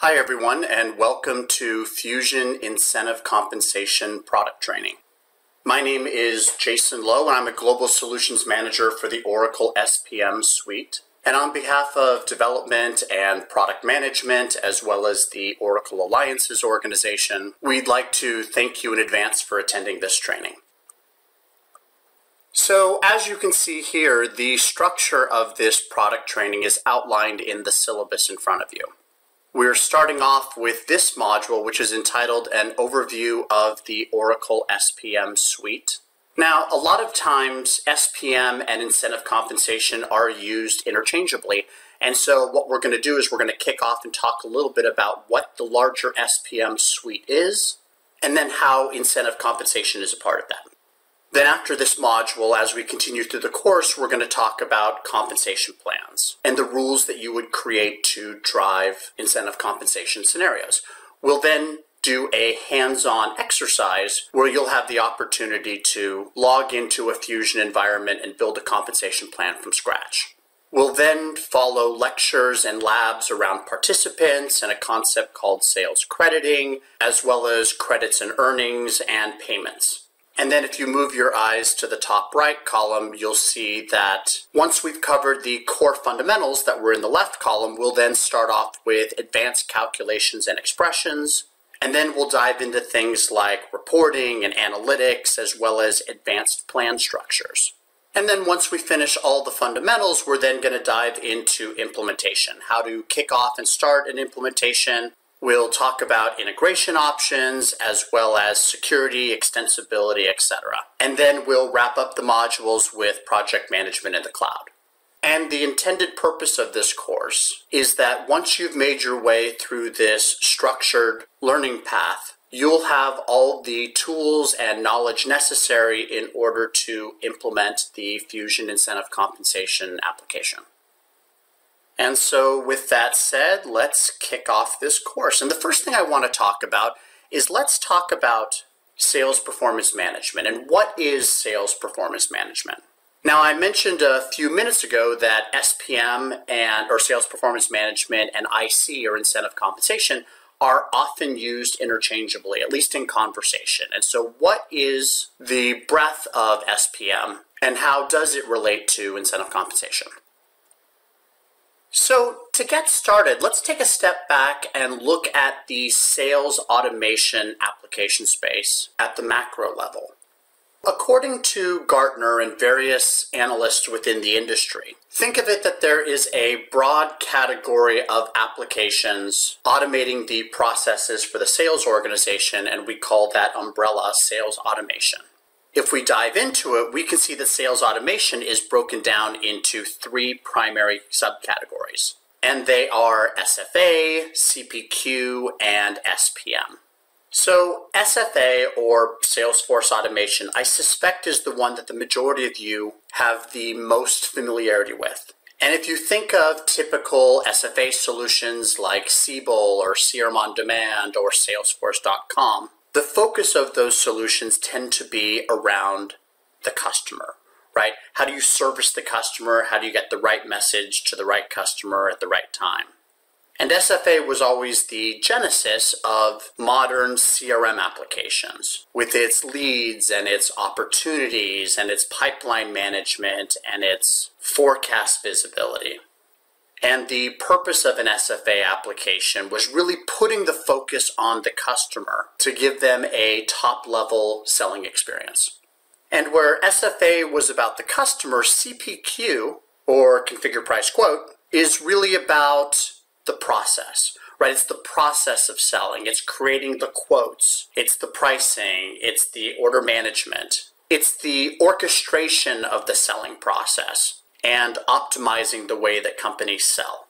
Hi everyone, and welcome to Fusion Incentive Compensation Product Training. My name is Jason Lowe, and I'm a Global Solutions Manager for the Oracle SPM suite. And on behalf of development and product management, as well as the Oracle Alliances organization, we'd like to thank you in advance for attending this training. So as you can see here, the structure of this product training is outlined in the syllabus in front of you. We're starting off with this module, which is entitled An Overview of the Oracle SPM Suite. Now, a lot of times SPM and incentive compensation are used interchangeably. And so what we're going to do is we're going to kick off and talk a little bit about what the larger SPM suite is, and then how incentive compensation is a part of that. Then after this module, as we continue through the course, we're going to talk about compensation plans and the rules that you would create to drive incentive compensation scenarios. We'll then do a hands-on exercise where you'll have the opportunity to log into a Fusion environment and build a compensation plan from scratch. We'll then follow lectures and labs around participants and a concept called sales crediting, as well as credits and earnings and payments. And then if you move your eyes to the top right column, you'll see that once we've covered the core fundamentals that were in the left column, we'll then start off with advanced calculations and expressions. And then we'll dive into things like reporting and analytics, as well as advanced plan structures. And then once we finish all the fundamentals, we're then going to dive into implementation, how to kick off and start an implementation. We'll talk about integration options, as well as security, extensibility, etc. And then we'll wrap up the modules with project management in the cloud. And the intended purpose of this course is that once you've made your way through this structured learning path, you'll have all the tools and knowledge necessary in order to implement the Fusion Incentive Compensation application. And so with that said, let's kick off this course. And the first thing I want to talk about is let's talk about sales performance management. And what is sales performance management? Now, I mentioned a few minutes ago that SPM or sales performance management and IC, or incentive compensation, are often used interchangeably, at least in conversation. And so what is the breadth of SPM and how does it relate to incentive compensation? So to get started, let's take a step back and look at the sales automation application space at the macro level. According to Gartner and various analysts within the industry, think of it that there is a broad category of applications automating the processes for the sales organization, and we call that umbrella sales automation. If we dive into it, we can see that sales automation is broken down into three primary subcategories, and they are SFA, CPQ, and SPM. So SFA, or Salesforce Automation, I suspect is the one that the majority of you have the most familiarity with. And if you think of typical SFA solutions like Siebel or CRM On Demand or Salesforce.com, the focus of those solutions tend to be around the customer, right? How do you service the customer? How do you get the right message to the right customer at the right time? And SFA was always the genesis of modern CRM applications, with its leads and its opportunities and its pipeline management and its forecast visibility. And the purpose of an SFA application was really putting the focus on the customer to give them a top-level selling experience. And where SFA was about the customer, CPQ, or Configure Price Quote, is really about the process, right? It's the process of selling. It's creating the quotes. It's the pricing. It's the order management. It's the orchestration of the selling process and optimizing the way that companies sell.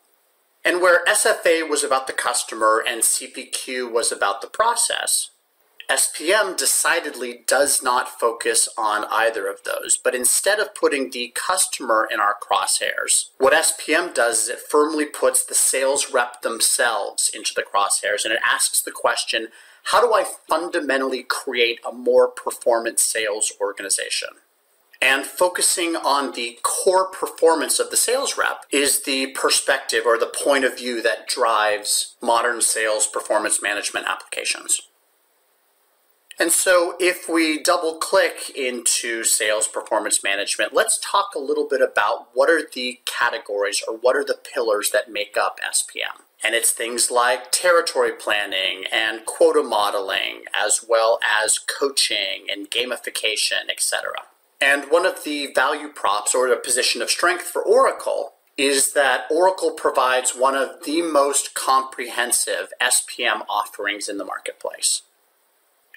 And where SFA was about the customer and CPQ was about the process, SPM decidedly does not focus on either of those, but instead of putting the customer in our crosshairs, what SPM does is it firmly puts the sales rep themselves into the crosshairs, and it asks the question, how do I fundamentally create a more performant sales organization? And focusing on the core performance of the sales rep is the perspective or the point of view that drives modern sales performance management applications. And so if we double click into sales performance management, let's talk a little bit about what are the categories or what are the pillars that make up SPM. And it's things like territory planning and quota modeling, as well as coaching and gamification, etc. And one of the value props or the position of strength for Oracle is that Oracle provides one of the most comprehensive SPM offerings in the marketplace.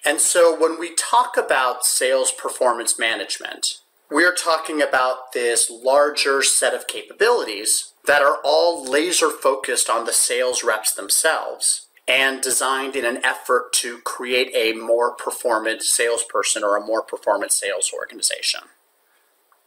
And so when we talk about sales performance management, we're talking about this larger set of capabilities that are all laser focused on the sales reps themselves and designed in an effort to create a more performant salesperson or a more performant sales organization.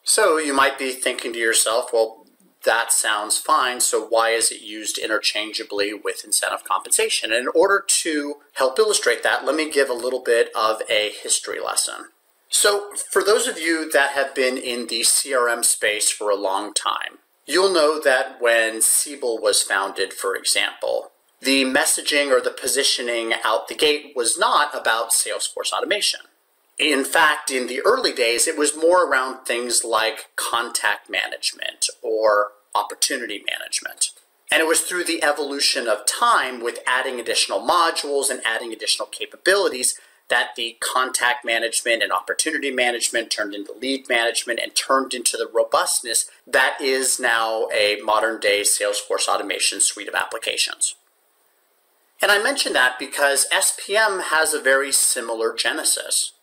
So you might be thinking to yourself, well, that sounds fine, so why is it used interchangeably with incentive compensation? And in order to help illustrate that, let me give a little bit of a history lesson. So for those of you that have been in the CRM space for a long time, you'll know that when Siebel was founded, for example, the messaging or the positioning out the gate was not about Salesforce automation. In fact, in the early days, it was more around things like contact management or opportunity management. And it was through the evolution of time with adding additional modules and adding additional capabilities that the contact management and opportunity management turned into lead management and turned into the robustness that is now a modern day Salesforce automation suite of applications. And I mention that because SPM has a very similar genesis.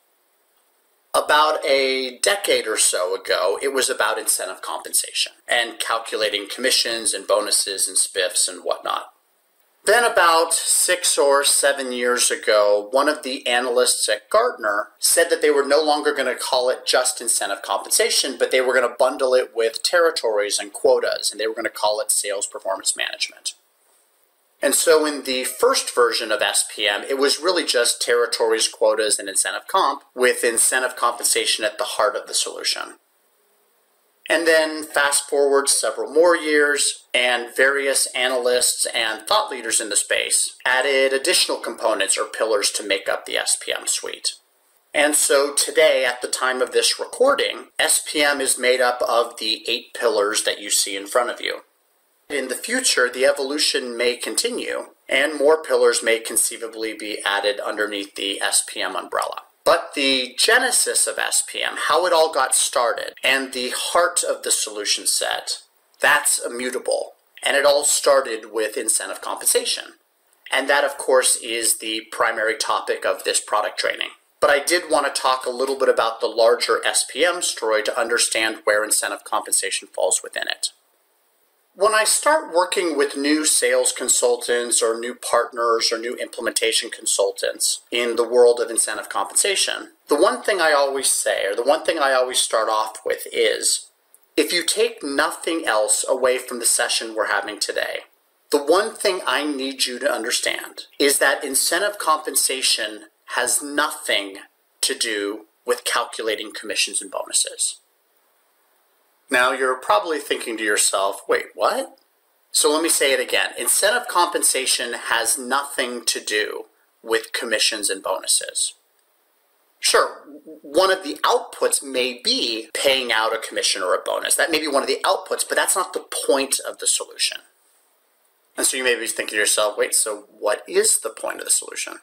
About a decade or so ago, it was about incentive compensation and calculating commissions and bonuses and spiffs and whatnot. Then about 6 or 7 years ago, one of the analysts at Gartner said that they were no longer going to call it just incentive compensation, but they were going to bundle it with territories and quotas, and they were going to call it sales performance management. And so in the first version of SPM, it was really just territories, quotas, and incentive comp, with incentive compensation at the heart of the solution. And then fast forward several more years, and various analysts and thought leaders in the space added additional components or pillars to make up the SPM suite. And so today, at the time of this recording, SPM is made up of the 8 pillars that you see in front of you. In the future, the evolution may continue, and more pillars may conceivably be added underneath the SPM umbrella. But the genesis of SPM, how it all got started, and the heart of the solution set, that's immutable. And it all started with incentive compensation. And that, of course, is the primary topic of this product training. But I did want to talk a little bit about the larger SPM story to understand where incentive compensation falls within it. When I start working with new sales consultants or new partners or new implementation consultants in the world of incentive compensation, the one thing I always say, or the one thing I always start off with is, if you take nothing else away from the session we're having today, the one thing I need you to understand is that incentive compensation has nothing to do with calculating commissions and bonuses. Now, you're probably thinking to yourself, wait, what? So let me say it again. Incentive compensation has nothing to do with commissions and bonuses. Sure, one of the outputs may be paying out a commission or a bonus. That may be one of the outputs, but that's not the point of the solution. And so you may be thinking to yourself, wait, so what is the point of the solution?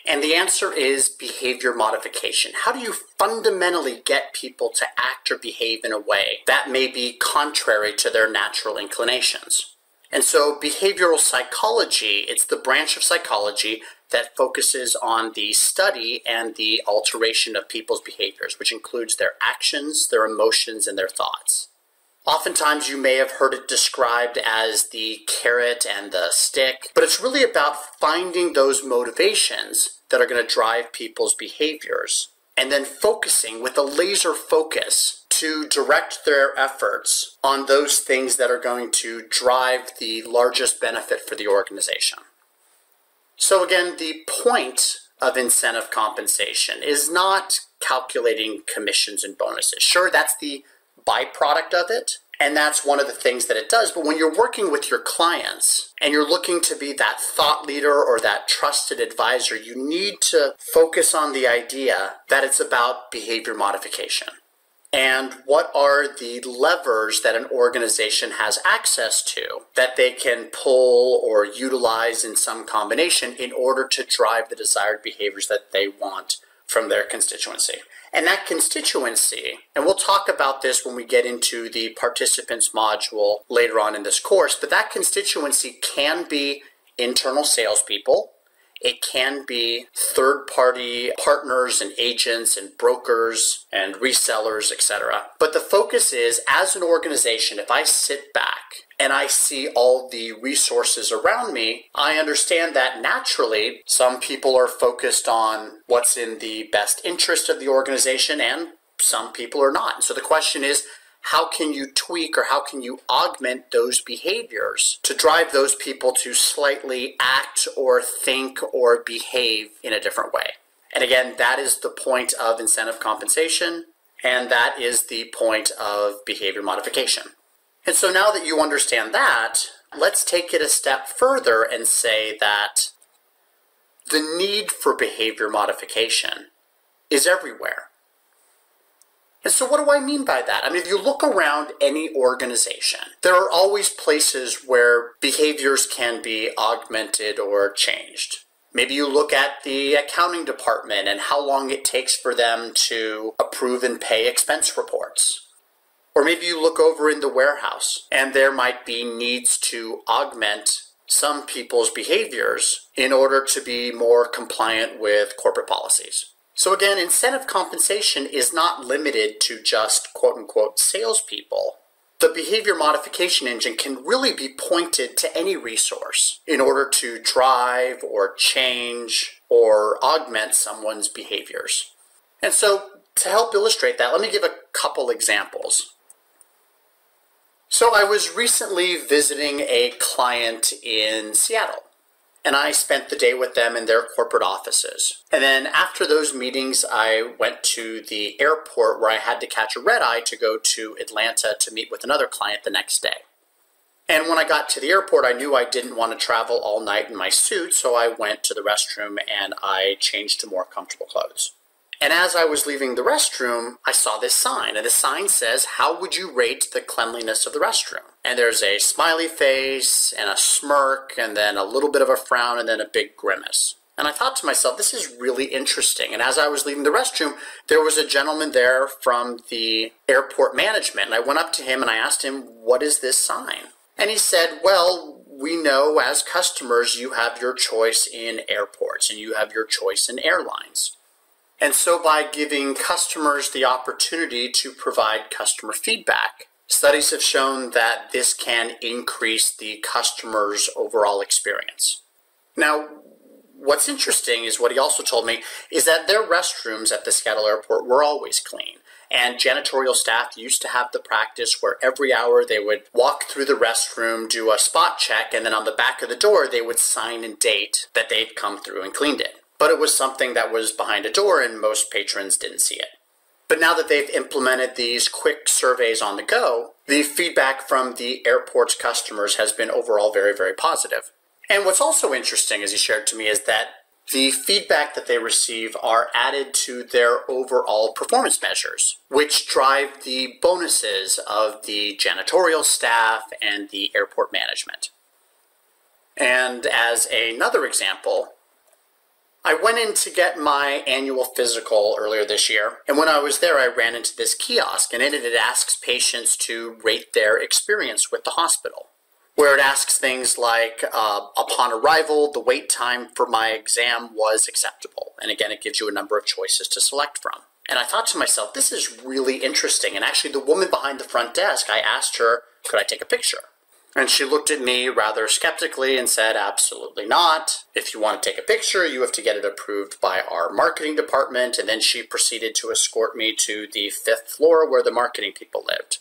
And the answer is behavior modification. How do you fundamentally get people to act or behave in a way that may be contrary to their natural inclinations? And so behavioral psychology, it's the branch of psychology that focuses on the study and the alteration of people's behaviors, which includes their actions, their emotions, and their thoughts. Oftentimes you may have heard it described as the carrot and the stick, but it's really about finding those motivations that are going to drive people's behaviors and then focusing with a laser focus to direct their efforts on those things that are going to drive the largest benefit for the organization. So again, the point of incentive compensation is not calculating commissions and bonuses. Sure, that's the byproduct of it, and that's one of the things that it does. But when you're working with your clients and you're looking to be that thought leader or that trusted advisor, you need to focus on the idea that it's about behavior modification. And what are the levers that an organization has access to that they can pull or utilize in some combination in order to drive the desired behaviors that they want from their constituency. And that constituency, and we'll talk about this when we get into the participants module later on in this course, but that constituency can be internal salespeople. It can be third-party partners and agents and brokers and resellers, etc. But the focus is, as an organization, if I sit back and I see all the resources around me, I understand that naturally some people are focused on what's in the best interest of the organization and some people are not. So the question is, how can you tweak or how can you augment those behaviors to drive those people to slightly act or think or behave in a different way? And again, that is the point of incentive compensation, and that is the point of behavior modification. And so now that you understand that, let's take it a step further and say that the need for behavior modification is everywhere. And so what do I mean by that? I mean, if you look around any organization, there are always places where behaviors can be augmented or changed. Maybe you look at the accounting department and how long it takes for them to approve and pay expense reports. Or maybe you look over in the warehouse and there might be needs to augment some people's behaviors in order to be more compliant with corporate policies. So again, incentive compensation is not limited to just quote-unquote salespeople. The behavior modification engine can really be pointed to any resource in order to drive or change or augment someone's behaviors. And so to help illustrate that, let me give a couple examples. So I was recently visiting a client in Seattle, and I spent the day with them in their corporate offices. And then after those meetings, I went to the airport where I had to catch a red eye to go to Atlanta to meet with another client the next day. And when I got to the airport, I knew I didn't want to travel all night in my suit, so I went to the restroom and I changed to more comfortable clothes. And as I was leaving the restroom, I saw this sign, and the sign says, "How would you rate the cleanliness of the restroom?" And there's a smiley face and a smirk and then a little bit of a frown and then a big grimace. And I thought to myself, this is really interesting. And as I was leaving the restroom, there was a gentleman there from the airport management, and I went up to him and I asked him, "What is this sign?" And he said, "Well, we know as customers you have your choice in airports and you have your choice in airlines. And so by giving customers the opportunity to provide customer feedback, studies have shown that this can increase the customer's overall experience." Now, what's interesting is what he also told me is that their restrooms at the Seattle airport were always clean. And janitorial staff used to have the practice where every hour they would walk through the restroom, do a spot check, and then on the back of the door they would sign and date that they'd come through and cleaned it. But it was something that was behind a door and most patrons didn't see it. But now that they've implemented these quick surveys on the go, the feedback from the airport's customers has been overall very, very positive. And what's also interesting, as he shared to me, is that the feedback that they receive are added to their overall performance measures, which drive the bonuses of the janitorial staff and the airport management. And as another example, I went in to get my annual physical earlier this year, and when I was there, I ran into this kiosk, and in it, it asks patients to rate their experience with the hospital, where it asks things like, upon arrival, the wait time for my exam was acceptable. And again, it gives you a number of choices to select from. And I thought to myself, this is really interesting. And actually, the woman behind the front desk, I asked her, could I take a picture? And she looked at me rather skeptically and said, "Absolutely not. If you want to take a picture, you have to get it approved by our marketing department." And then she proceeded to escort me to the 5th floor where the marketing people lived.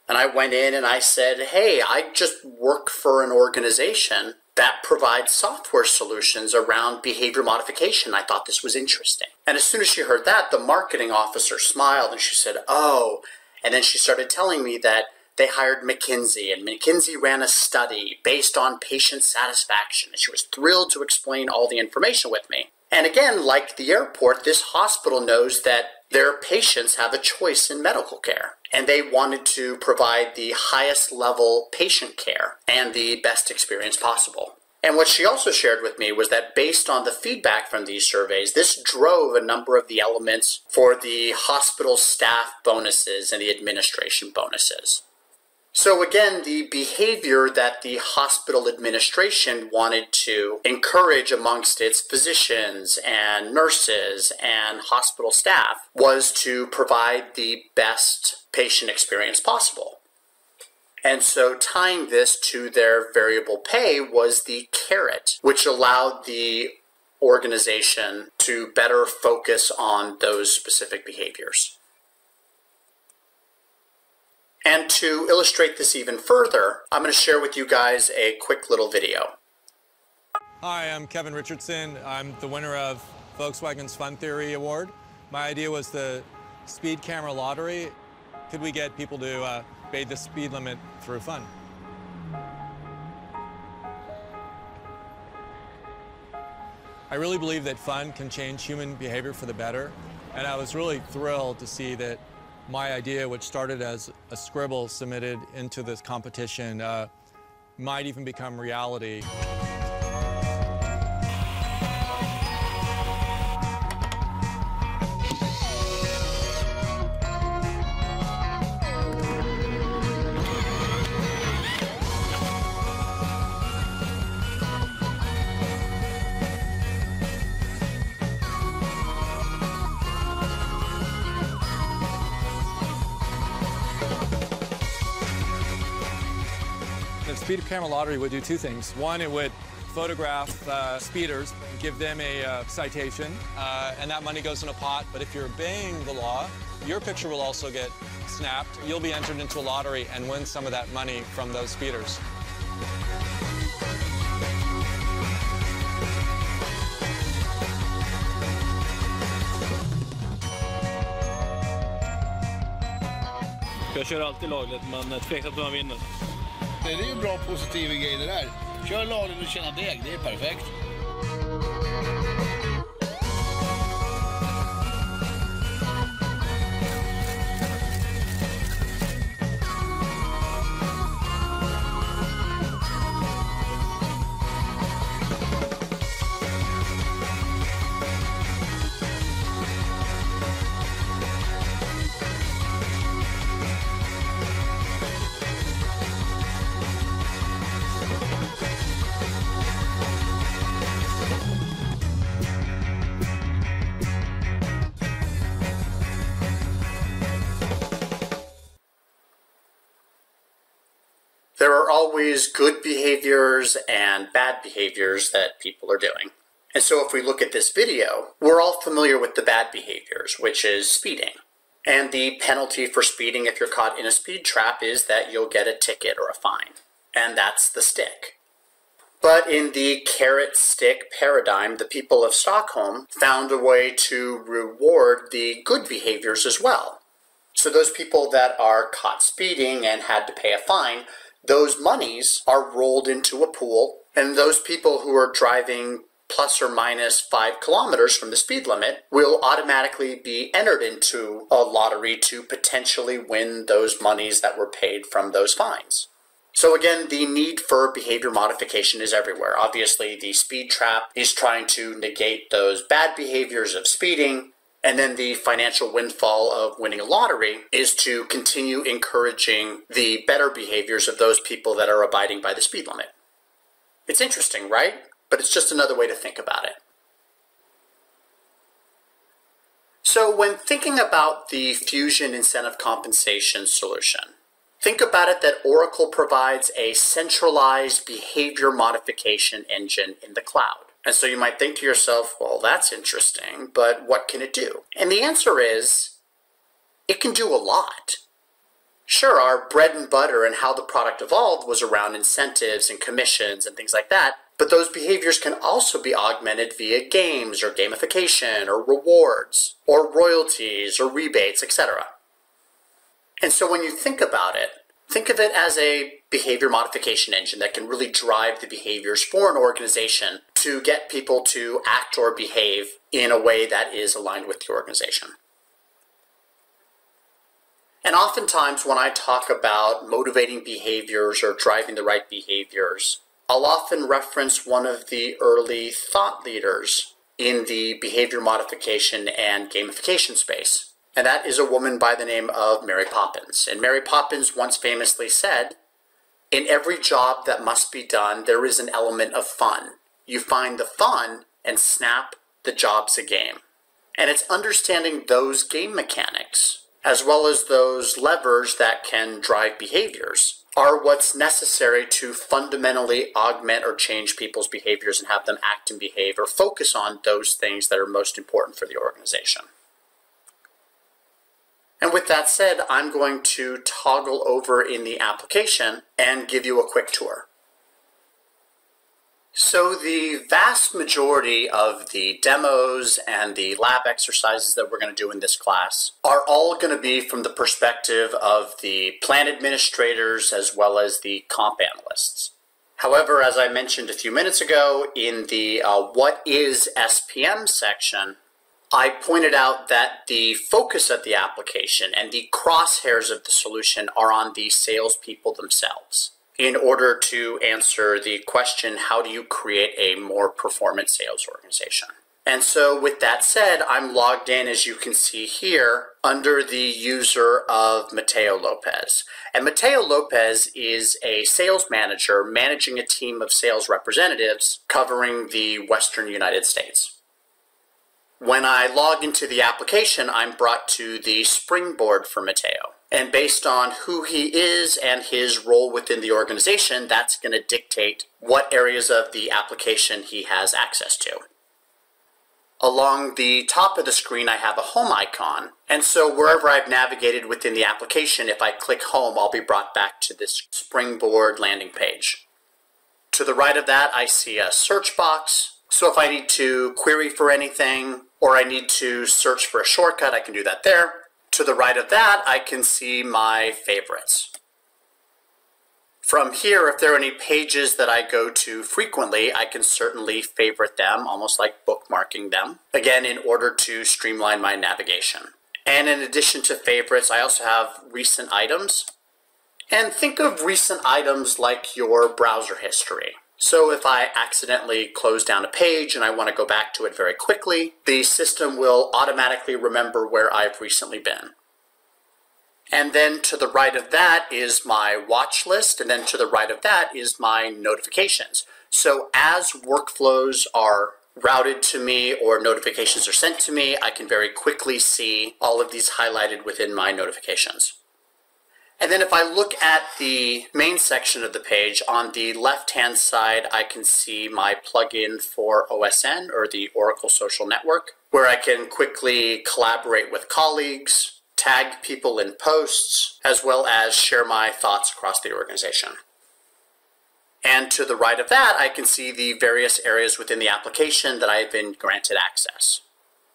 And I went in and I said, "Hey, I just work for an organization that provides software solutions around behavior modification. I thought this was interesting. And as soon as she heard that, the marketing officer smiled and she said, oh, and then she started telling me that they hired McKinsey, and McKinsey ran a study based on patient satisfaction. And she was thrilled to explain all the information with me. And again, like the airport, this hospital knows that their patients have a choice in medical care. And they wanted to provide the highest level patient care and the best experience possible. And what she also shared with me was that based on the feedback from these surveys, this drove a number of the elements for the hospital staff bonuses and the administration bonuses. So again, the behavior that the hospital administration wanted to encourage amongst its physicians and nurses and hospital staff was to provide the best patient experience possible. And so tying this to their variable pay was the carrot, which allowed the organization to better focus on those specific behaviors. And to illustrate this even further, I'm going to share with you guys a quick little video. Hi, I'm Kevin Richardson. I'm the winner of Volkswagen's Fun Theory Award. My idea was the speed camera lottery. Could we get people to obey the speed limit through fun? I really believe that fun can change human behavior for the better, and I was really thrilled to see that my idea, which started as a scribble submitted into this competition, might even become reality. The speed camera lottery would do two things. One, it would photograph speeders, give them a citation, and that money goes in a pot. But if you're obeying the law, your picture will also get snapped. You'll be entered into a lottery and win some of that money from those speeders. Jag kör alltid lagligt, men tveksamt om man vinner. Det är ju bra positiva grejer det där. Kör lagligt och tjäna deg, det är perfekt. There are always good behaviors and bad behaviors that people are doing. And so if we look at this video, we're all familiar with the bad behaviors, which is speeding. And the penalty for speeding if you're caught in a speed trap is that you'll get a ticket or a fine. And that's the stick. But in the carrot-stick paradigm, the people of Stockholm found a way to reward the good behaviors as well. So those people that are caught speeding and had to pay a fine, those monies are rolled into a pool, and those people who are driving plus or minus 5 kilometers from the speed limit will automatically be entered into a lottery to potentially win those monies that were paid from those fines. So again, the need for behavior modification is everywhere. Obviously, the speed trap is trying to negate those bad behaviors of speeding. And then the financial windfall of winning a lottery is to continue encouraging the better behaviors of those people that are abiding by the speed limit. It's interesting, right? But it's just another way to think about it. So when thinking about the fusion incentive compensation solution, think about it that Oracle provides a centralized behavior modification engine in the cloud. And so you might think to yourself, well, that's interesting, but what can it do? And the answer is, it can do a lot. Sure, our bread and butter and how the product evolved was around incentives and commissions and things like that, but those behaviors can also be augmented via games or gamification or rewards or royalties or rebates, etc. And so when you think about it, think of it as a behavior modification engine that can really drive the behaviors for an organization to get people to act or behave in a way that is aligned with the organization. And oftentimes when I talk about motivating behaviors or driving the right behaviors, I'll often reference one of the early thought leaders in the behavior modification and gamification space. And that is a woman by the name of Mary Poppins. And Mary Poppins once famously said, "In every job that must be done, there is an element of fun. You find the fun and snap, the job's a game." And it's understanding those game mechanics, as well as those levers that can drive behaviors, are what's necessary to fundamentally augment or change people's behaviors and have them act and behave or focus on those things that are most important for the organization. And with that said, I'm going to toggle over in the application and give you a quick tour. So the vast majority of the demos and the lab exercises that we're going to do in this class are all going to be from the perspective of the plan administrators as well as the comp analysts. However, as I mentioned a few minutes ago, in the What is SPM section, I pointed out that the focus of the application and the crosshairs of the solution are on the salespeople themselves, in order to answer the question, how do you create a more performant sales organization? And so with that said, I'm logged in, as you can see here, under the user of Mateo Lopez. And Mateo Lopez is a sales manager managing a team of sales representatives covering the Western United States. When I log into the application, I'm brought to the springboard for Mateo. And based on who he is and his role within the organization, that's going to dictate what areas of the application he has access to. Along the top of the screen, I have a home icon. And so wherever I've navigated within the application, if I click home, I'll be brought back to this springboard landing page. To the right of that, I see a search box. So if I need to query for anything, or I need to search for a shortcut, I can do that there. To the right of that, I can see my favorites. From here, if there are any pages that I go to frequently, I can certainly favorite them, almost like bookmarking them, again, in order to streamline my navigation. And in addition to favorites, I also have recent items. And think of recent items like your browser history. So if I accidentally close down a page and I want to go back to it very quickly, the system will automatically remember where I've recently been. And then to the right of that is my watch list, and then to the right of that is my notifications. So as workflows are routed to me or notifications are sent to me, I can very quickly see all of these highlighted within my notifications. And then if I look at the main section of the page, on the left-hand side, I can see my plugin for OSN, or the Oracle Social Network, where I can quickly collaborate with colleagues, tag people in posts, as well as share my thoughts across the organization. And to the right of that, I can see the various areas within the application that I have been granted access.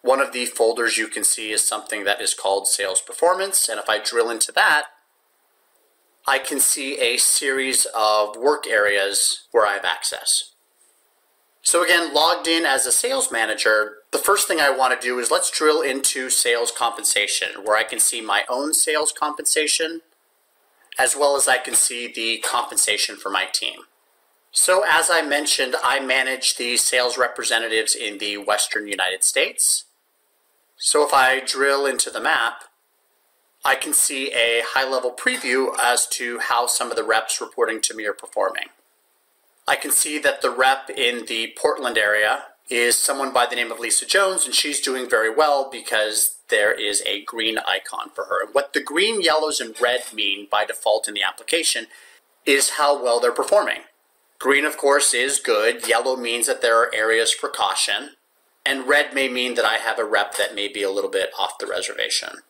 One of the folders you can see is something that is called Sales Performance, and if I drill into that, I can see a series of work areas where I have access. So again, logged in as a sales manager, the first thing I want to do is let's drill into sales compensation, where I can see my own sales compensation, as well as I can see the compensation for my team. So as I mentioned, I manage the sales representatives in the Western United States. So if I drill into the map, I can see a high-level preview as to how some of the reps reporting to me are performing. I can see that the rep in the Portland area is someone by the name of Lisa Jones, and she's doing very well because there is a green icon for her. And what the green, yellows, and red mean by default in the application is how well they're performing. Green, of course, is good. Yellow means that there are areas for caution. And red may mean that I have a rep that may be a little bit off the reservation.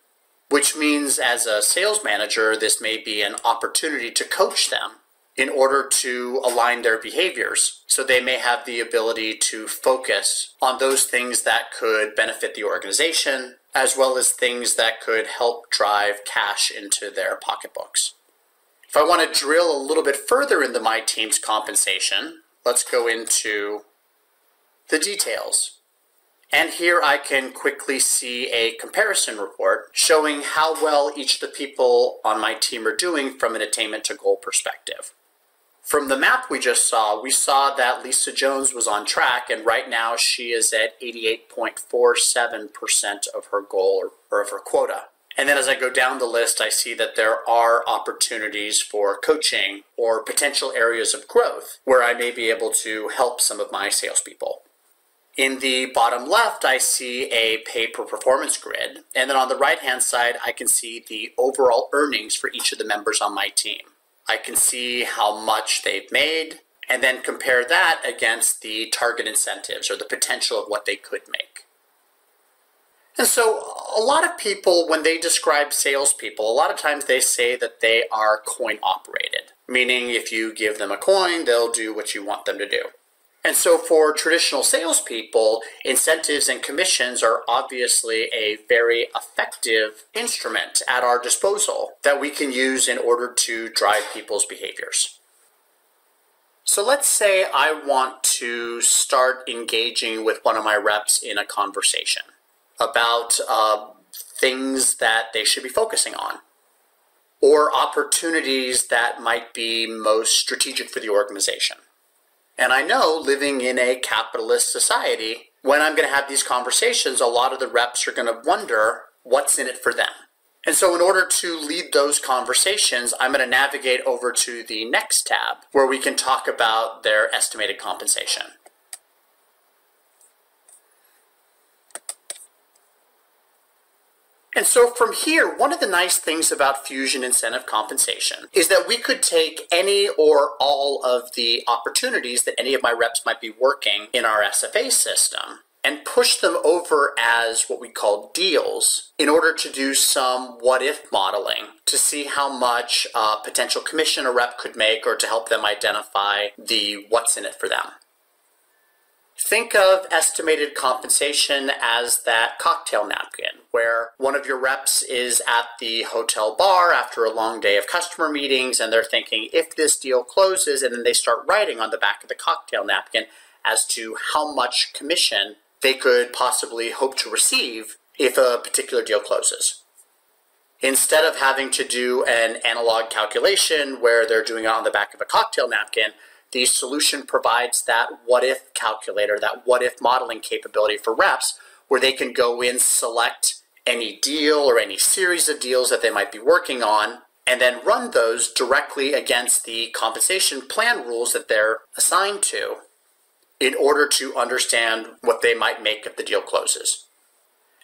which means as a sales manager, this may be an opportunity to coach them in order to align their behaviors. So they may have the ability to focus on those things that could benefit the organization, as well as things that could help drive cash into their pocketbooks. If I want to drill a little bit further into my team's compensation, let's go into the details. And here I can quickly see a comparison report showing how well each of the people on my team are doing from an attainment to goal perspective. From the map we just saw, we saw that Lisa Jones was on track, and right now she is at 88.47% of her goal or of her quota. And then as I go down the list, I see that there are opportunities for coaching or potential areas of growth where I may be able to help some of my salespeople. In the bottom left, I see a pay per performance grid. And then on the right-hand side, I can see the overall earnings for each of the members on my team. I can see how much they've made and then compare that against the target incentives or the potential of what they could make. And so a lot of people, when they describe salespeople, a lot of times they say that they are coin operated, meaning if you give them a coin, they'll do what you want them to do. And so for traditional salespeople, incentives and commissions are obviously a very effective instrument at our disposal that we can use in order to drive people's behaviors. So let's say I want to start engaging with one of my reps in a conversation about things that they should be focusing on or opportunities that might be most strategic for the organization. And I know, living in a capitalist society, when I'm going to have these conversations, a lot of the reps are going to wonder what's in it for them. And so in order to lead those conversations, I'm going to navigate over to the next tab where we can talk about their estimated compensation. And so from here, one of the nice things about Fusion Incentive Compensation is that we could take any or all of the opportunities that any of my reps might be working in our SFA system and push them over as what we call deals in order to do some what-if modeling to see how much potential commission a rep could make or to help them identify the what's in it for them. Think of estimated compensation as that cocktail napkin, where one of your reps is at the hotel bar after a long day of customer meetings, and they're thinking, if this deal closes, and then they start writing on the back of the cocktail napkin as to how much commission they could possibly hope to receive if a particular deal closes. Instead of having to do an analog calculation where they're doing it on the back of a cocktail napkin, the solution provides that what-if calculator, that what-if modeling capability for reps, where they can go in, select any deal or any series of deals that they might be working on, and then run those directly against the compensation plan rules that they're assigned to in order to understand what they might make if the deal closes.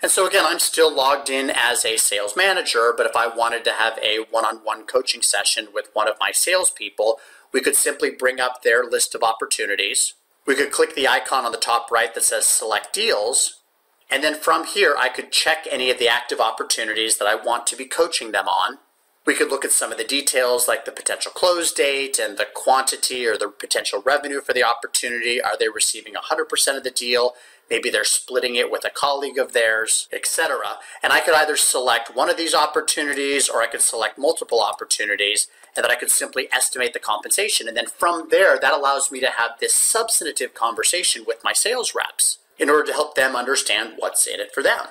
And so again, I'm still logged in as a sales manager, but if I wanted to have a one-on-one coaching session with one of my salespeople, we could simply bring up their list of opportunities. We could click the icon on the top right that says Select Deals. And then from here, I could check any of the active opportunities that I want to be coaching them on. We could look at some of the details like the potential close date and the quantity or the potential revenue for the opportunity. Are they receiving 100% of the deal? Maybe they're splitting it with a colleague of theirs, etc. And I could either select one of these opportunities or I could select multiple opportunities, and then I could simply estimate the compensation. And then from there, that allows me to have this substantive conversation with my sales reps in order to help them understand what's in it for them.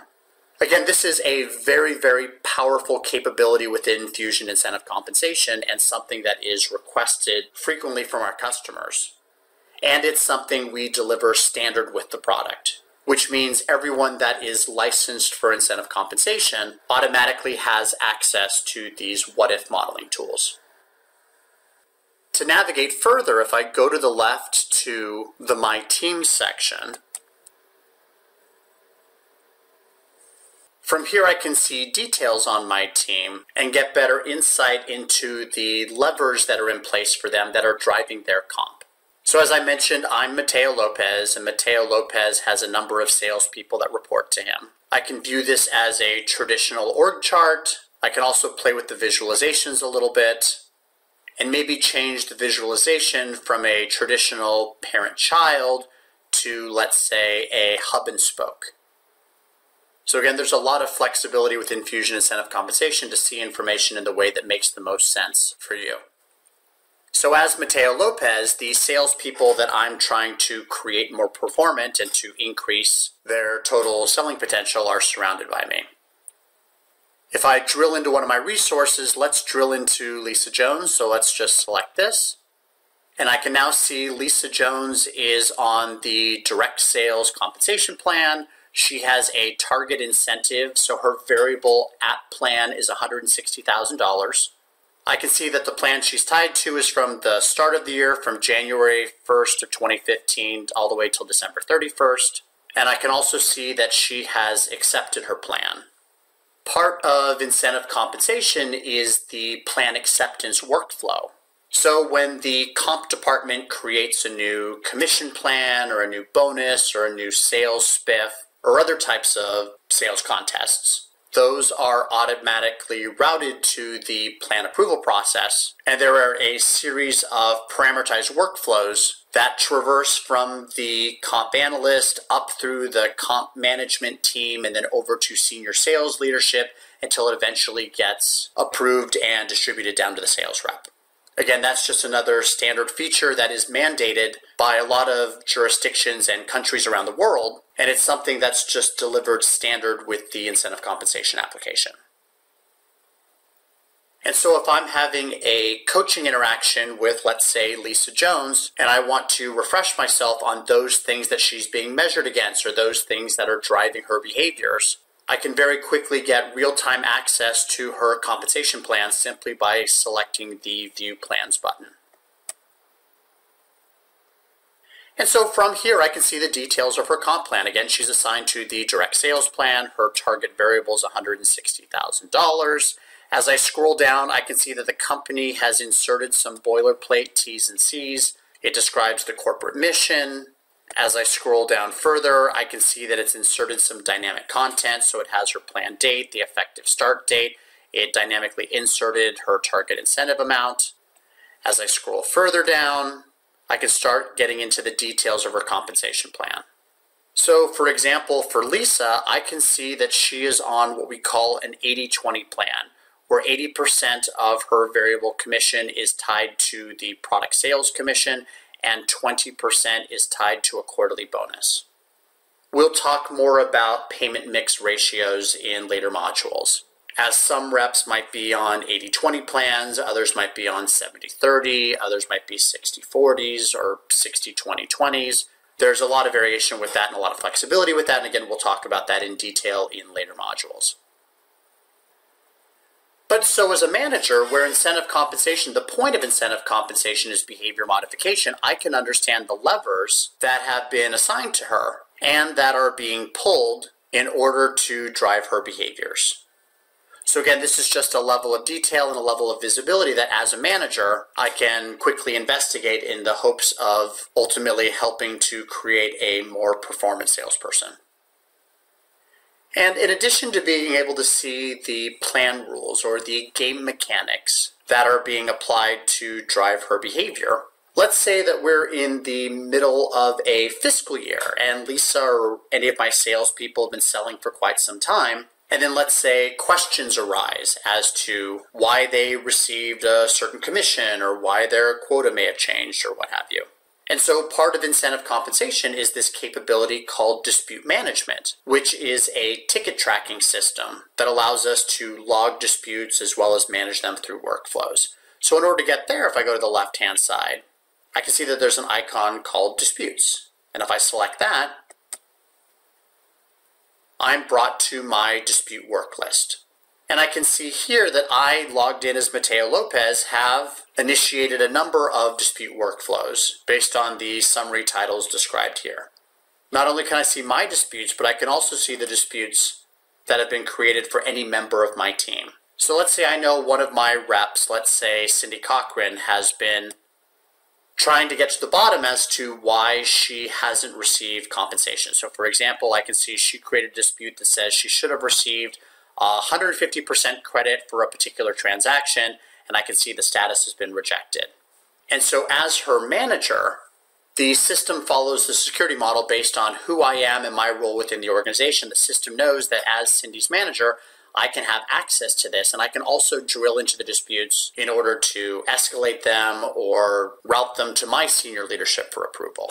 Again, this is a very, very powerful capability within Fusion Incentive Compensation and something that is requested frequently from our customers. And it's something we deliver standard with the product, which means everyone that is licensed for incentive compensation automatically has access to these what-if modeling tools. To navigate further, if I go to the left to the My Team section, from here I can see details on my team and get better insight into the levers that are in place for them that are driving their comp. So as I mentioned, I'm Mateo Lopez, and Mateo Lopez has a number of salespeople that report to him. I can view this as a traditional org chart. I can also play with the visualizations a little bit and maybe change the visualization from a traditional parent-child to, let's say, a hub and spoke. So again, there's a lot of flexibility within Fusion Incentive Compensation to see information in the way that makes the most sense for you. So as Mateo Lopez, the salespeople that I'm trying to create more performant and to increase their total selling potential are surrounded by me. If I drill into one of my resources, let's drill into Lisa Jones. So let's just select this. And I can now see Lisa Jones is on the direct sales compensation plan. She has a target incentive, so her variable at plan is $160,000. I can see that the plan she's tied to is from the start of the year, from January 1st of 2015 all the way till December 31st. And I can also see that she has accepted her plan. Part of incentive compensation is the plan acceptance workflow. So when the comp department creates a new commission plan or a new bonus or a new sales spiff or other types of sales contests, those are automatically routed to the plan approval process. And there are a series of parameterized workflows that traverse from the comp analyst up through the comp management team and then over to senior sales leadership until it eventually gets approved and distributed down to the sales rep. Again, that's just another standard feature that is mandated by a lot of jurisdictions and countries around the world, and it's something that's just delivered standard with the incentive compensation application. And so if I'm having a coaching interaction with, let's say, Lisa Jones, and I want to refresh myself on those things that she's being measured against or those things that are driving her behaviors, I can very quickly get real-time access to her compensation plan simply by selecting the View Plans button. And so from here, I can see the details of her comp plan. Again, she's assigned to the direct sales plan. Her target variable is $160,000. As I scroll down, I can see that the company has inserted some boilerplate T's and C's. It describes the corporate mission. As I scroll down further, I can see that it's inserted some dynamic content. So it has her plan date, the effective start date. It dynamically inserted her target incentive amount. As I scroll further down, I can start getting into the details of her compensation plan. So for example, for Lisa, I can see that she is on what we call an 80-20 plan, where 80% of her variable commission is tied to the product sales commission and 20% is tied to a quarterly bonus. We'll talk more about payment mix ratios in later modules, as some reps might be on 80-20 plans, others might be on 70-30, others might be 60-40s or 60-20-20s. There's a lot of variation with that and a lot of flexibility with that, and again, we'll talk about that in detail in later modules. But so as a manager, where incentive compensation, the point of incentive compensation is behavior modification, I can understand the levers that have been assigned to her and that are being pulled in order to drive her behaviors. So again, this is just a level of detail and a level of visibility that as a manager, I can quickly investigate in the hopes of ultimately helping to create a more performant salesperson. And in addition to being able to see the plan rules or the game mechanics that are being applied to drive her behavior, let's say that we're in the middle of a fiscal year and Lisa or any of my salespeople have been selling for quite some time, and then let's say questions arise as to why they received a certain commission or why their quota may have changed or what have you. And so part of incentive compensation is this capability called dispute management, which is a ticket tracking system that allows us to log disputes as well as manage them through workflows. So in order to get there, if I go to the left-hand side, I can see that there's an icon called disputes. And if I select that, I'm brought to my dispute work list. And I can see here that I, logged in as Mateo Lopez, have initiated a number of dispute workflows based on the summary titles described here. Not only can I see my disputes, but I can also see the disputes that have been created for any member of my team. So let's say I know one of my reps, let's say Cindy Cochran, has been trying to get to the bottom as to why she hasn't received compensation. So for example, I can see she created a dispute that says she should have received 150% credit for a particular transaction, and I can see the status has been rejected. And so as her manager, the system follows the security model based on who I am and my role within the organization. The system knows that as Cindy's manager, I can have access to this, and I can also drill into the disputes in order to escalate them or route them to my senior leadership for approval.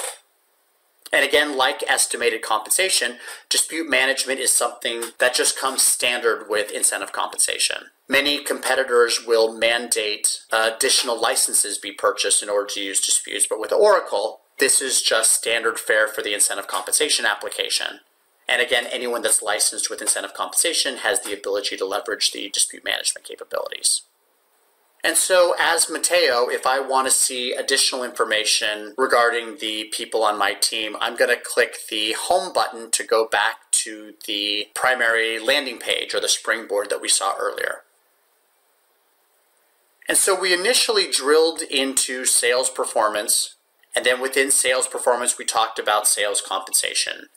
And again, like estimated compensation, dispute management is something that just comes standard with incentive compensation. Many competitors will mandate additional licenses be purchased in order to use disputes, but with Oracle, this is just standard fare for the incentive compensation application. And again, anyone that's licensed with incentive compensation has the ability to leverage the dispute management capabilities. And so as Matteo, if I want to see additional information regarding the people on my team, I'm going to click the home button to go back to the primary landing page or the springboard that we saw earlier. And so we initially drilled into sales performance, and then within sales performance, we talked about sales compensation.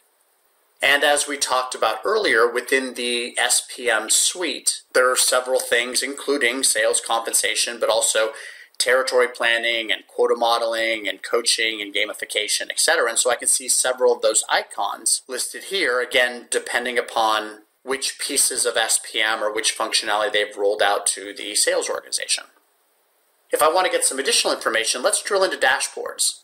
And as we talked about earlier, within the SPM suite, there are several things, including sales compensation, but also territory planning and quota modeling and coaching and gamification, etc. And so I can see several of those icons listed here, again, depending upon which pieces of SPM or which functionality they've rolled out to the sales organization. If I want to get some additional information, let's drill into dashboards.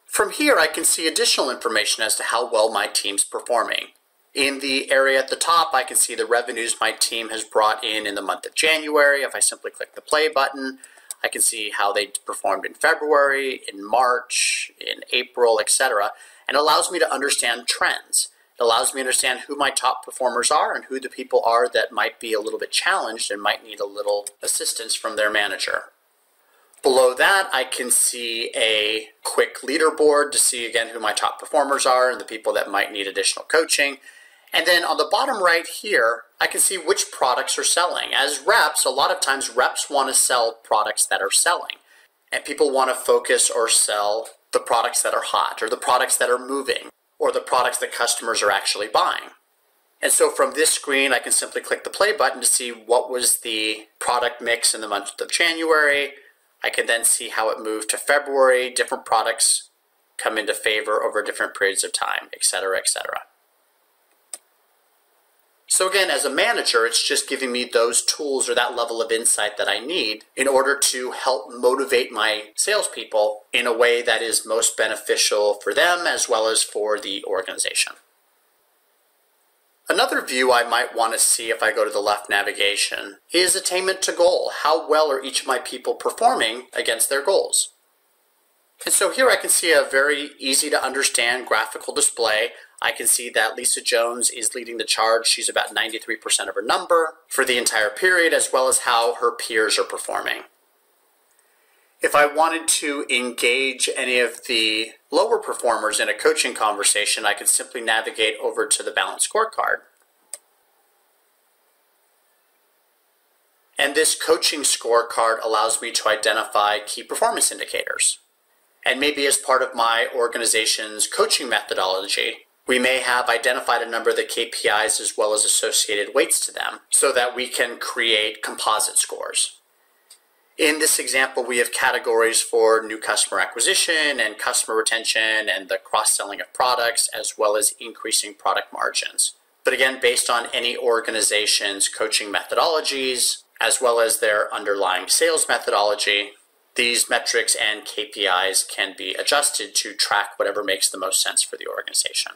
From here, I can see additional information as to how well my team's performing. In the area at the top, I can see the revenues my team has brought in the month of January. If I simply click the play button, I can see how they performed in February, in March, in April, etc. And it allows me to understand trends. It allows me to understand who my top performers are and who the people are that might be a little bit challenged and might need a little assistance from their manager. Below that, I can see a quick leaderboard to see again who my top performers are and the people that might need additional coaching. And then on the bottom right here, I can see which products are selling. As reps, a lot of times reps want to sell products that are selling. And people want to focus or sell the products that are hot or the products that are moving or the products that customers are actually buying. And so from this screen, I can simply click the play button to see what was the product mix in the month of January. I can then see how it moved to February, different products come into favor over different periods of time, etc., etc. So again, as a manager, it's just giving me those tools or that level of insight that I need in order to help motivate my salespeople in a way that is most beneficial for them as well as for the organization. Another view I might want to see if I go to the left navigation is attainment to goal. How well are each of my people performing against their goals? And so here I can see a very easy to understand graphical display. I can see that Lisa Jones is leading the charge. She's about 93% of her number for the entire period, as well as how her peers are performing. If I wanted to engage any of the lower performers in a coaching conversation, I could simply navigate over to the balance scorecard. And this coaching scorecard allows me to identify key performance indicators. And maybe as part of my organization's coaching methodology, we may have identified a number of the KPIs as well as associated weights to them so that we can create composite scores. In this example, we have categories for new customer acquisition and customer retention and the cross-selling of products, as well as increasing product margins. But again, based on any organization's coaching methodologies, as well as their underlying sales methodology, these metrics and KPIs can be adjusted to track whatever makes the most sense for the organization.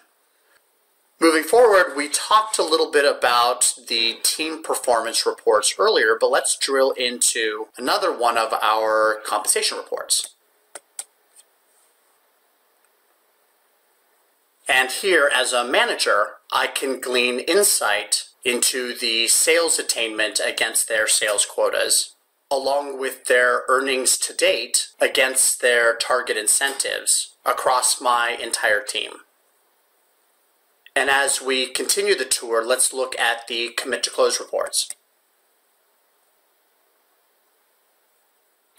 Moving forward, we talked a little bit about the team performance reports earlier, but let's drill into another one of our compensation reports. And here, as a manager, I can glean insight into the sales attainment against their sales quotas, along with their earnings to date against their target incentives across my entire team. And as we continue the tour, let's look at the commit to close reports.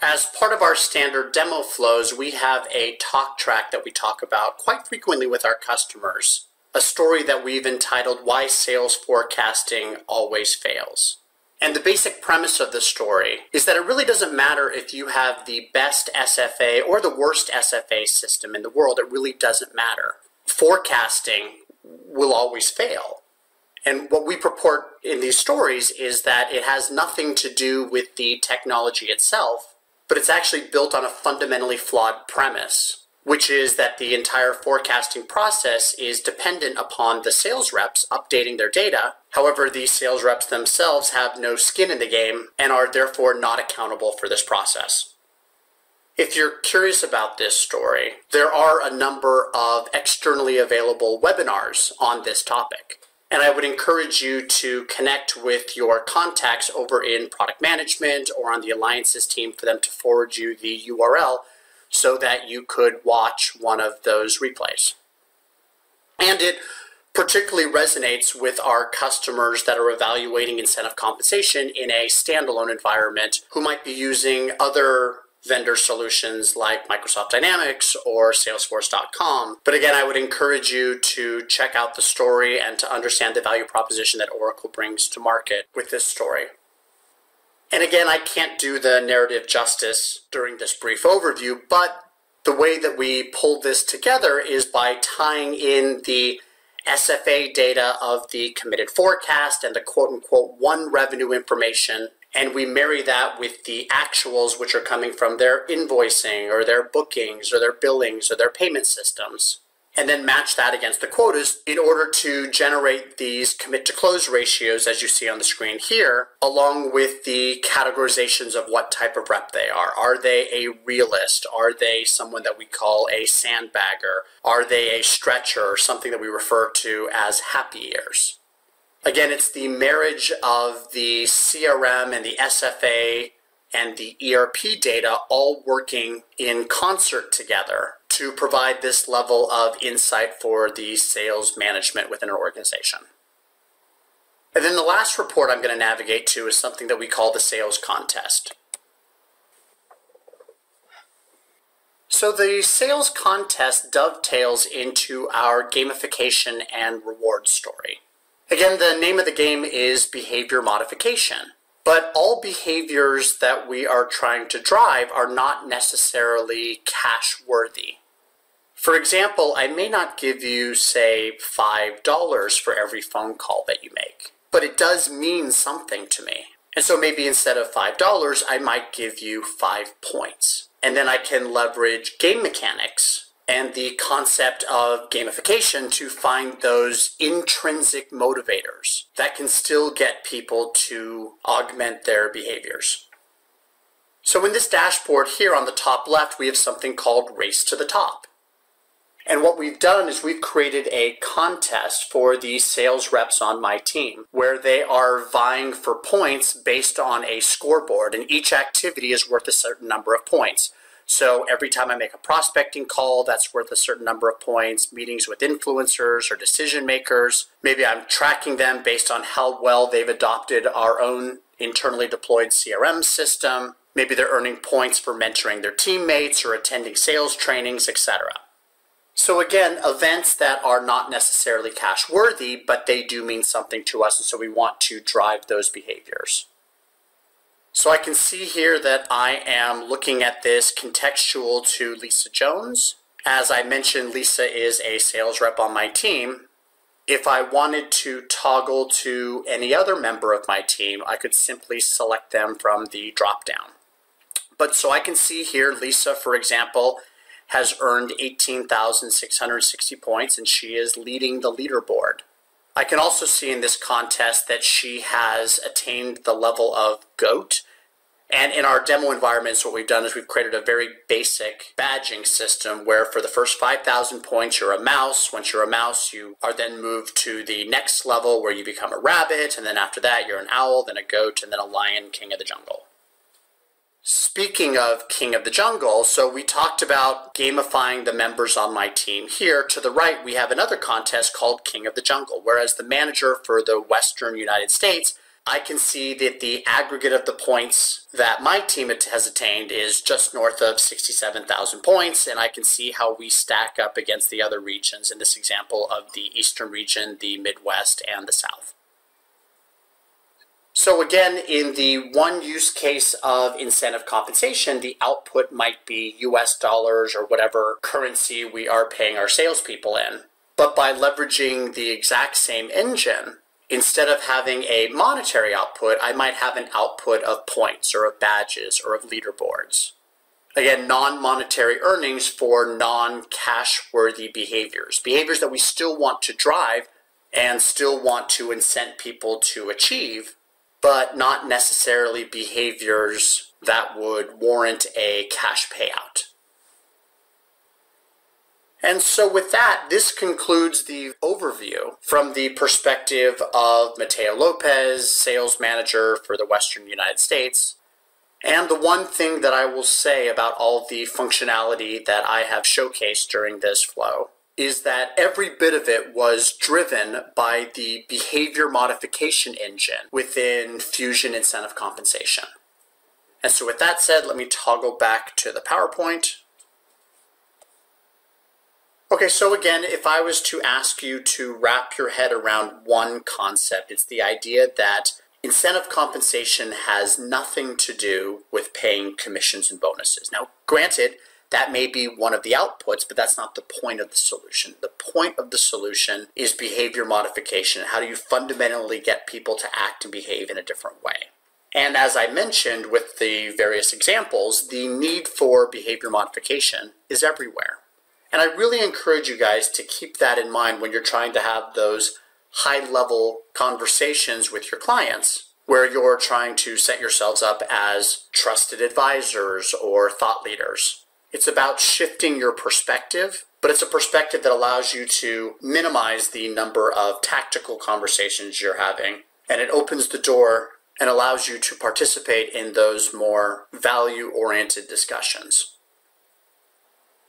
As part of our standard demo flows, we have a talk track that we talk about quite frequently with our customers, a story that we've entitled Why Sales Forecasting Always Fails. And the basic premise of the story is that it really doesn't matter if you have the best SFA or the worst SFA system in the world. It really doesn't matter. Forecasting will always fail. And what we purport in these stories is that it has nothing to do with the technology itself, but it's actually built on a fundamentally flawed premise, which is that the entire forecasting process is dependent upon the sales reps updating their data. However, these sales reps themselves have no skin in the game and are therefore not accountable for this process. If you're curious about this story, there are a number of externally available webinars on this topic. And I would encourage you to connect with your contacts over in product management or on the alliances team for them to forward you the URL so that you could watch one of those replays. And it particularly resonates with our customers that are evaluating incentive compensation in a standalone environment who might be using other vendor solutions like Microsoft Dynamics or Salesforce.com. But again, I would encourage you to check out the story and to understand the value proposition that Oracle brings to market with this story. And again, I can't do the narrative justice during this brief overview, but the way that we pull this together is by tying in the SFA data of the committed forecast and the quote-unquote one revenue information, and we marry that with the actuals, which are coming from their invoicing or their bookings or their billings or their payment systems, and then match that against the quotas in order to generate these commit to close ratios, as you see on the screen here, along with the categorizations of what type of rep they are. Are they a realist? Are they someone that we call a sandbagger? Are they a stretcher, or something that we refer to as happy ears? Again, it's the marriage of the CRM and the SFA and the ERP data all working in concert together to provide this level of insight for the sales management within an organization. And then the last report I'm going to navigate to is something that we call the sales contest. So the sales contest dovetails into our gamification and reward story. Again, the name of the game is behavior modification, but all behaviors that we are trying to drive are not necessarily cash worthy. For example, I may not give you, say, $5 for every phone call that you make, but it does mean something to me. And so maybe instead of $5, I might give you 5 points. And then I can leverage game mechanics and the concept of gamification to find those intrinsic motivators that can still get people to augment their behaviors. So in this dashboard here on the top left, we have something called Race to the Top. And what we've done is we've created a contest for the sales reps on my team where they are vying for points based on a scoreboard, and each activity is worth a certain number of points. So every time I make a prospecting call, that's worth a certain number of points. Meetings with influencers or decision makers, maybe I'm tracking them based on how well they've adopted our own internally deployed CRM system. Maybe they're earning points for mentoring their teammates or attending sales trainings, etc. So again, events that are not necessarily cash worthy, but they do mean something to us, and so we want to drive those behaviors. So I can see here that I am looking at this contextual to Lisa Jones. As I mentioned, Lisa is a sales rep on my team. If I wanted to toggle to any other member of my team, I could simply select them from the drop-down. But so I can see here, Lisa, for example, has earned 18,660 points, and she is leading the leaderboard. I can also see in this contest that she has attained the level of GOAT. And in our demo environments, what we've done is we've created a very basic badging system where for the first 5,000 points, you're a mouse. Once you're a mouse, you are then moved to the next level where you become a rabbit. And then after that, you're an owl, then a goat, and then a lion, king of the jungle. Speaking of king of the jungle, so we talked about gamifying the members on my team. Here to the right, we have another contest called King of the Jungle, whereas the manager for the Western United States I can see that the aggregate of the points that my team has attained is just north of 67,000 points, and I can see how we stack up against the other regions, in this example of the Eastern region, the Midwest, and the South. So again, in the one use case of incentive compensation, the output might be US dollars or whatever currency we are paying our salespeople in. But by leveraging the exact same engine, instead of having a monetary output, I might have an output of points or of badges or of leaderboards. Again, non-monetary earnings for non-cash worthy behaviors. Behaviors that we still want to drive and still want to incent people to achieve, but not necessarily behaviors that would warrant a cash payout. And so with that, this concludes the overview from the perspective of Mateo Lopez, sales manager for the Western United States. And the one thing that I will say about all of the functionality that I have showcased during this flow is that every bit of it was driven by the behavior modification engine within Fusion Incentive Compensation. And so with that said, let me toggle back to the PowerPoint. Okay, so again, if I was to ask you to wrap your head around one concept, it's the idea that incentive compensation has nothing to do with paying commissions and bonuses. Now, granted, that may be one of the outputs, but that's not the point of the solution. The point of the solution is behavior modification. How do you fundamentally get people to act and behave in a different way? And as I mentioned with the various examples, the need for behavior modification is everywhere. And I really encourage you guys to keep that in mind when you're trying to have those high-level conversations with your clients, where you're trying to set yourselves up as trusted advisors or thought leaders. It's about shifting your perspective, but it's a perspective that allows you to minimize the number of tactical conversations you're having, and it opens the door and allows you to participate in those more value-oriented discussions.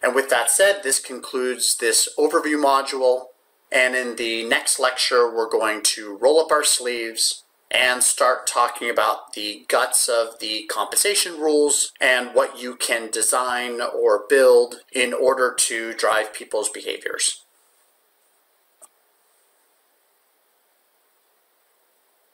And with that said, this concludes this overview module, and in the next lecture, we're going to roll up our sleeves and start talking about the guts of the compensation rules and what you can design or build in order to drive people's behaviors.